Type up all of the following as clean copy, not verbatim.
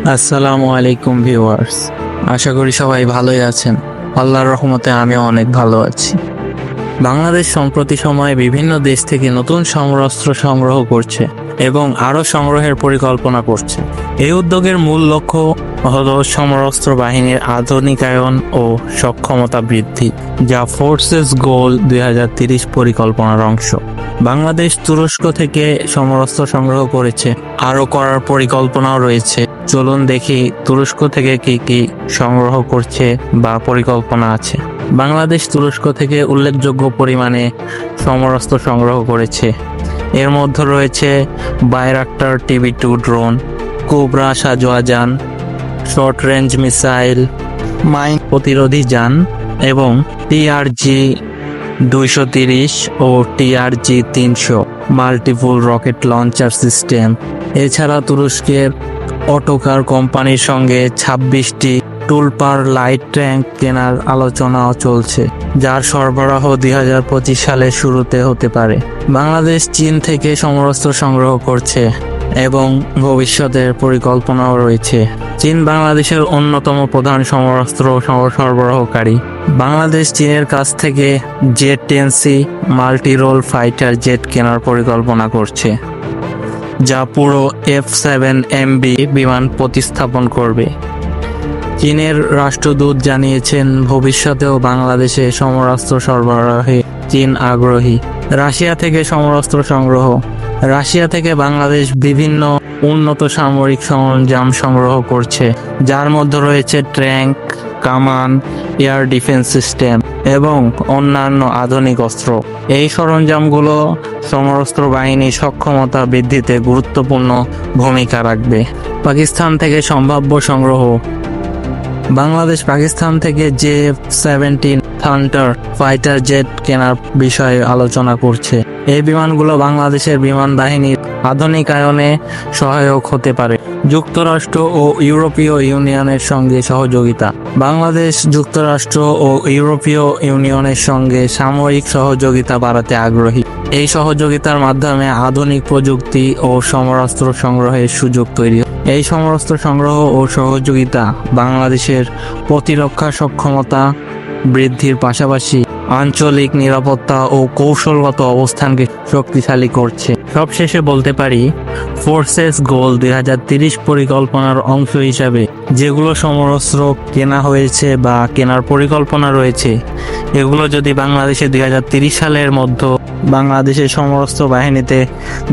আসসালামু আলাইকুম ভিউয়ার্স, আশা করি সবাই ভালোই আছেন। আল্লাহর রহমতে আমিও অনেক ভালো আছি। বাংলাদেশ সম্প্রতি সময়ে বিভিন্ন দেশ থেকে নতুন সমরাস্ত্র সংগ্রহ করছে এবং আরও সংগ্রহের পরিকল্পনা করছে। এই উদ্যোগের মূল লক্ষ্য হল সমরাস্ত্র বাহিনীর আধুনিকায়ন ও সক্ষমতা বৃদ্ধি, যা ফোর্সেস গোল 2030 পরিকল্পনার অংশ। বাংলাদেশ তুরস্ক থেকে সমরাস্ত্র সংগ্রহ করেছে, আরও করার পরিকল্পনাও রয়েছে। চলুন দেখি তুরস্ক থেকে কি কি সংগ্রহ করছে বা পরিকল্পনা আছে। বাংলাদেশ তুরস্ক থেকে উল্লেখযোগ্য পরিমাণে সমরাস্ত্র সংগ্রহ করেছে। এর মধ্যে রয়েছে বাইরাক্টার TB2 ড্রোন, কোবরা সাঁজোয়া যান, শর্ট রেঞ্জ মিসাইল, মাইন প্রতিরোধী যান এবং TRG-230 ও TRG-300 multiple rocket launcher system. এছাড়া তুরস্কের অটোকার কোম্পানির সঙ্গে 26টি টুলপার লাইট ট্যাঙ্ক কেনার আলোচনাও চলছে, যার সরবরাহ 2025 সালের শুরুতে হতে পারে। বাংলাদেশ চীন থেকে সমরাস্ত্র সংগ্রহ করছে এবং ভবিষ্যতের পরিকল্পনাও রয়েছে। চীন বাংলাদেশের অন্যতম প্রধান সমরাস্ত্র সরবরাহকারী। বাংলাদেশ চীনের কাছ থেকে Z-10C multi role fighter jet কেনার পরিকল্পনা করছে, যা পুরো F-7MB বিমান প্রতিস্থাপন করবে। চীনের রাষ্ট্রদূত জানিয়েছেন, ভবিষ্যতেও বাংলাদেশে সমরাস্ত্র সরবরাহে চীন আগ্রহী। রাশিয়া থেকে সমরাস্ত্র সংগ্রহ। রাশিয়া থেকে বাংলাদেশ বিভিন্ন উন্নত সামরিক সরঞ্জাম সংগ্রহ করছে, যার মধ্যে রয়েছে ট্যাঙ্ক, কামান, এয়ার ডিফেন্স সিস্টেম এবং অন্যান্য আধুনিক অস্ত্র। এই সরঞ্জামগুলো সমরাস্ত্র বাহিনীর সক্ষমতা বৃদ্ধিতে গুরুত্বপূর্ণ ভূমিকা রাখবে। পাকিস্তান থেকে সম্ভাব্য সংগ্রহ। বাংলাদেশ পাকিস্তান থেকে J-17 থান্ডার ফাইটার জেট কেনার বিষয়ে আলোচনা করছে। এই বিমানগুলো বাংলাদেশের বিমান বাহিনীর আধুনিকায়নে সহায়ক হতে পারে। যুক্তরাষ্ট্র ও ইউরোপীয় ইউনিয়নের সঙ্গে সহযোগিতা। বাংলাদেশ যুক্তরাষ্ট্র ও ইউরোপীয় ইউনিয়নের সঙ্গে সামরিক সহযোগিতা বাড়াতে আগ্রহী। এই সহযোগিতার মাধ্যমে আধুনিক প্রযুক্তি ও সমরাস্ত্র সংগ্রহের সুযোগ তৈরি। এই সমরাস্ত্র সংগ্রহ ও সহযোগিতা বাংলাদেশের প্রতিরক্ষা সক্ষমতা বৃদ্ধির পাশাপাশি আঞ্চলিক নিরাপত্তা ও কৌশলগত অবস্থানকে শক্তিশালী করছে। সবশেষে বলতে পারি, ফোর্সেস গোল 2030 পরিকল্পনার অংশ হিসাবে যেগুলো সমরাস্ত্র কেনা হয়েছে বা কেনার পরিকল্পনা রয়েছে, এগুলো যদি বাংলাদেশে 2030 সালের মধ্যে বাংলাদেশের সমরাস্ত্র বাহিনীতে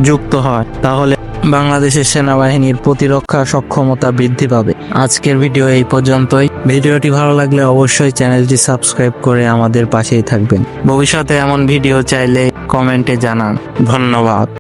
যুক্ত হয়, তাহলে বাংলাদেশের সেনাবাহিনীর প্রতিরক্ষা সক্ষমতা বৃদ্ধি পাবে। আজকের ভিডিও এই পর্যন্তই। ভিডিওটি ভালো লাগলে অবশ্যই চ্যানেলটি সাবস্ক্রাইব করে আমাদের পাশেই থাকবেন। ভবিষ্যতে এমন ভিডিও চাইলে কমেন্টে জানান। ধন্যবাদ।